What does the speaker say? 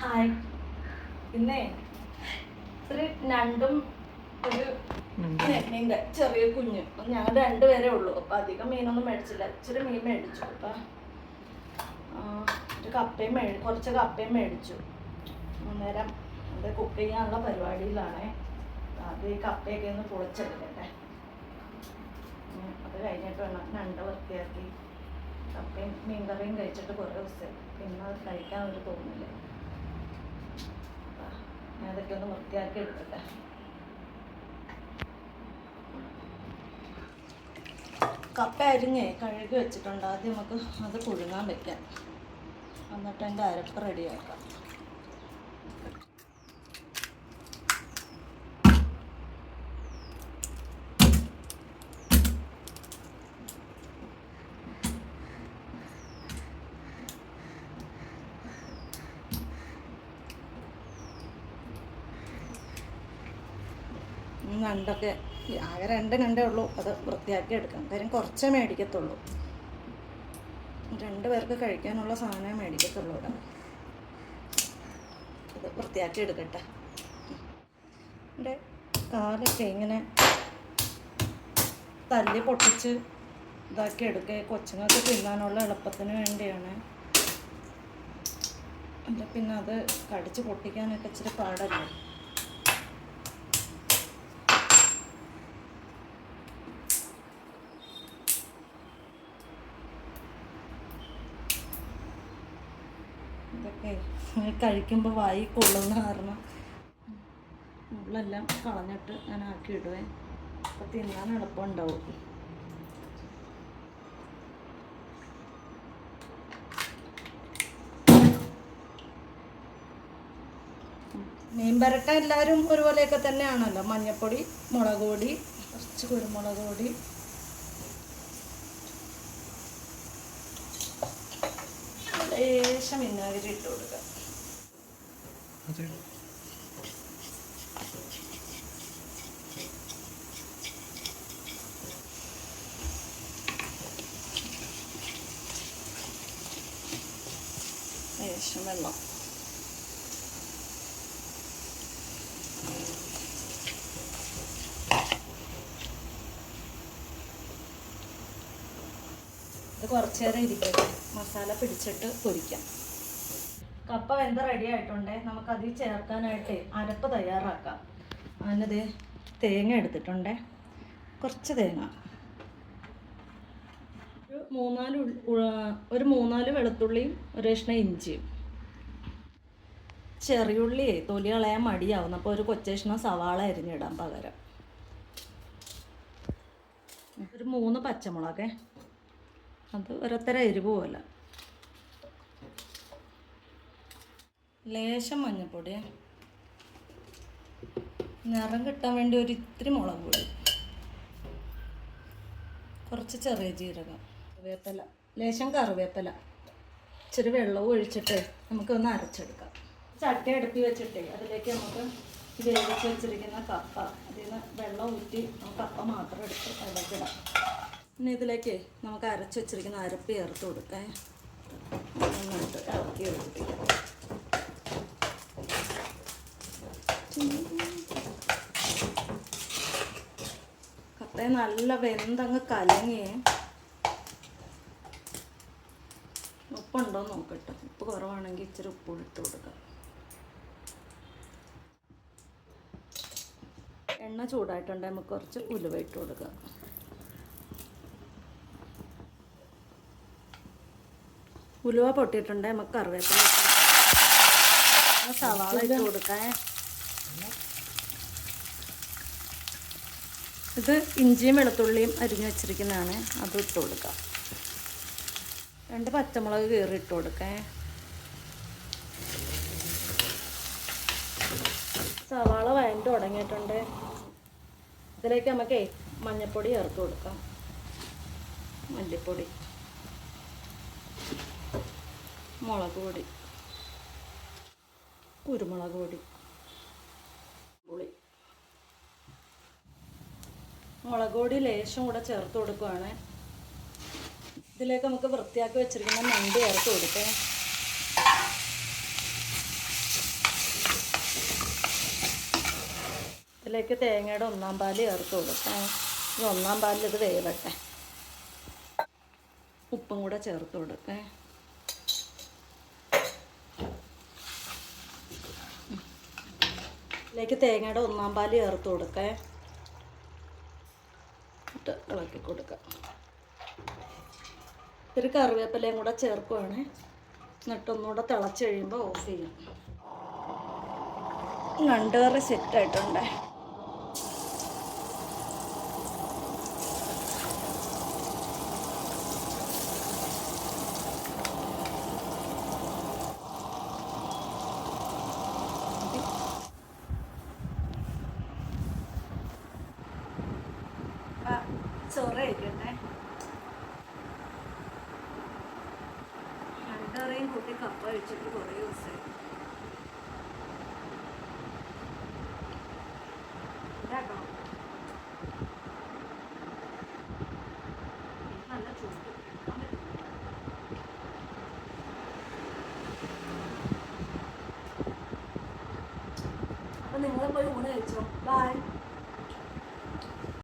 Hi. ഇന്നേ ഒരു ഞണ്ടും ഒരു നെണ്ണിൻ്റെ ചെറിയ കുഞ്ഞ്. ഞങ്ങൾ രണ്ടുപേരേ ഉള്ളൂ. അപ്പം അധികം മീനൊന്നും മേടിച്ചില്ല, ഇച്ചിരി മീൻ മേടിച്ചു. അപ്പം ഒരു കപ്പയും കുറച്ച് കപ്പയും മേടിച്ചു. അന്നേരം അത് കുക്ക് ചെയ്യാനുള്ള പരിപാടിയിലാണേ. അത് ഈ കപ്പയൊക്കെ ഒന്ന് പൊളിച്ചെടുക്കട്ടെ. അത് കഴിഞ്ഞിട്ട് വേണം ഞണ്ട് വൃത്തിയാക്കി. കപ്പയും മീൻകറിയും കഴിച്ചിട്ട് കുറേ ദിവസമായി, പിന്നെ അത് കഴിക്കാൻ ഒരു തോന്നില്ല. ഞാൻ അതൊക്കെ ഒന്ന് വൃത്തിയാക്കി എടുക്കട്ടെ. കപ്പ അരിഞ്ഞേ കഴുകി വെച്ചിട്ടുണ്ട്. ആദ്യം നമുക്ക് അത് പുഴുങ്ങാൻ വെക്കാം, എന്നിട്ട് അതിൻ്റെ അരപ്പ് റെഡിയാക്കാം. ഞണ്ടൊക്കെ ആകെ രണ്ടേ ഉള്ളൂ, അത് വൃത്തിയാക്കി എടുക്കാം. കാര്യം കുറച്ചേ മേടിക്കത്തുള്ളൂ, 2 പേർക്ക് കഴിക്കാനുള്ള സാധനമേ മേടിക്കത്തുള്ളൂ. ഇവിടെ അത് വൃത്തിയാക്കി എടുക്കട്ടെ. എൻ്റെ കാലൊക്കെ ഇങ്ങനെ തല്ലി പൊട്ടിച്ച് ഇതാക്കി എടുക്കുക. കൊച്ചുങ്ങൾക്ക് തിന്നാനുള്ള എളുപ്പത്തിന് വേണ്ടിയാണ്. എൻ്റെ പിന്നെ അത് കടിച്ച് പൊട്ടിക്കാനൊക്കെ ഇച്ചിരി പാടല്ലേ. ഇതൊക്കെ കഴിക്കുമ്പോൾ വായി കൊള്ളുന്ന കാരണം മുള്ളെല്ലാം കളഞ്ഞിട്ട് ഞാൻ ആക്കി ഇടുവേ. അപ്പോൾ തിന്നാൻ എളുപ്പമുണ്ടാവും. മീൻ പരട്ട എല്ലാവരും ഒരുപോലെയൊക്കെ തന്നെയാണല്ലോ. മഞ്ഞൾപ്പൊടി, മുളക് പൊടി, കുറച്ച് കുരുമുളക് പൊടി, ലേശം വിനാഗിരി ഇട്ട് കൊടുക്കുക. ലേശം വെള്ളം. ഇത് കുറച്ച് നേരം ഇരിക്കട്ടെ, മസാല പിടിച്ചിട്ട് പൊരിക്കാം. കപ്പ വെന്ത് റെഡി ആയിട്ടുണ്ടേ. നമുക്കതിൽ ചേർക്കാനായിട്ട് അരപ്പ് തയ്യാറാക്കാം. അതിനത് തേങ്ങ എടുത്തിട്ടുണ്ടേ, കുറച്ച് തേങ്ങ, ഒരു 3-4 വെളുത്തുള്ളിയും ഒരു കഷ്ണം ഇഞ്ചിയും. ചെറിയുള്ളിയെ തൊലി കളയാൻ മടിയാവുന്നു, അപ്പോൾ ഒരു കൊച്ചഷ്ണം സവാള അരിഞ്ഞിടാൻ പകരം ഒരു 3 പച്ചമുളകേ, അത് ഒരത്തര എരിവ് പോലെ. ലേശം മഞ്ഞൾപ്പൊടി, നിറം കിട്ടാൻ വേണ്ടി ഒരു ഇത്തിരി മുളക് പൊടി, കുറച്ച് ചെറിയ ജീരകം, കറിവേപ്പില, ലേശം കറിവേപ്പില, ഇച്ചിരി വെള്ളവും ഒഴിച്ചിട്ട് നമുക്കൊന്ന് അരച്ചെടുക്കാം. ചട്ടി അടുപ്പി വെച്ചിട്ടേ അതിലേക്ക് നമുക്ക് വേവിച്ച് വെച്ചിരിക്കുന്ന കപ്പ, അതിൽ നിന്ന് വെള്ളം ഊറ്റി കപ്പ മാത്രം എടുത്ത് അതിലേക്ക് ഇടാം. പിന്നെ ഇതിലേക്ക് നമുക്ക് അരച്ച് വെച്ചിരിക്കുന്ന അരപ്പ് ചേർത്ത് കൊടുക്കാം. നന്നായിട്ട് ഇളക്കി എടുപ്പിക്കാം. കപ്പയെ നല്ല വെന്തങ്ങ് കലങ്ങിയേ. ഉപ്പുണ്ടോ നോക്കട്ടെ, ഉപ്പ് കുറവാണെങ്കിൽ ഇച്ചിരി ഉപ്പ് ഇട്ട് കൊടുക്കാം. എണ്ണ ചൂടായിട്ടുണ്ടെങ്കിൽ നമുക്ക് കുറച്ച് ഉലുവ ഇട്ട് കൊടുക്കാം. ഉലുവ പൊട്ടിയിട്ടുണ്ടെങ്കിൽ നമുക്ക് കറിവേപ്പില, സവാള ഇട്ട് കൊടുക്കാം. ഇത് ഇഞ്ചിയും വെളുത്തുള്ളിയും അരിഞ്ഞു വെച്ചിരിക്കുന്നതാണ്, അത് ഇട്ട് കൊടുക്കാം. 2 പച്ചമുളക് കീറി ഇട്ട് കൊടുക്കാം. സവാള വഴണ്ട് തുടങ്ങിയിട്ടുണ്ട്. ഇതിലേക്ക് നമുക്ക് മഞ്ഞൾപ്പൊടി ചേർത്ത് കൊടുക്കാം, മല്ലിപ്പൊടി, മുളക് പൊടി, കുരുമുളക് പൊടി, പുളി, മുളക് പൊടി ലേശം കൂടെ ചേർത്ത് കൊടുക്കുകയാണ്. ഇതിലേക്ക് നമുക്ക് വൃത്തിയാക്കി വെച്ചിരിക്കുന്ന ഞണ്ട് ചേർത്ത് കൊടുക്കാം. ഇതിലേക്ക് തേങ്ങയുടെ ഒന്നാം പാല് ചേർത്ത് കൊടുക്കാം. ഈ ഒന്നാം പാലിൽ ഇത് വേവട്ടെ. ഉപ്പും കൂടെ ചേർത്ത് കൊടുക്കേ. ഇതിലേക്ക് തേങ്ങയുടെ ഒന്നാം പാല് ചേർത്ത് കൊടുക്കേ. ഇട്ട് ഇളക്കി കൊടുക്കാം. ഒരു കറിവേപ്പിലയും കൂടെ ചേർക്കുവാണ്. എന്നിട്ടൊന്നുകൂടെ തിളച്ച് കഴിയുമ്പോൾ ഓഫ് ചെയ്യും. ഞണ്ടുകറി സെറ്റായിട്ടുണ്ട്. ചോറ് കഴിക്കട്ടെ. ഞണ്ടുകറിയും കൂട്ടി കപ്പ കഴിച്ചിട്ട് കുറേ ദിവസമായി. നല്ല ചൂട്. അപ്പം നിങ്ങൾ പോയി ഊണ് കഴിച്ചോ. ബൈ.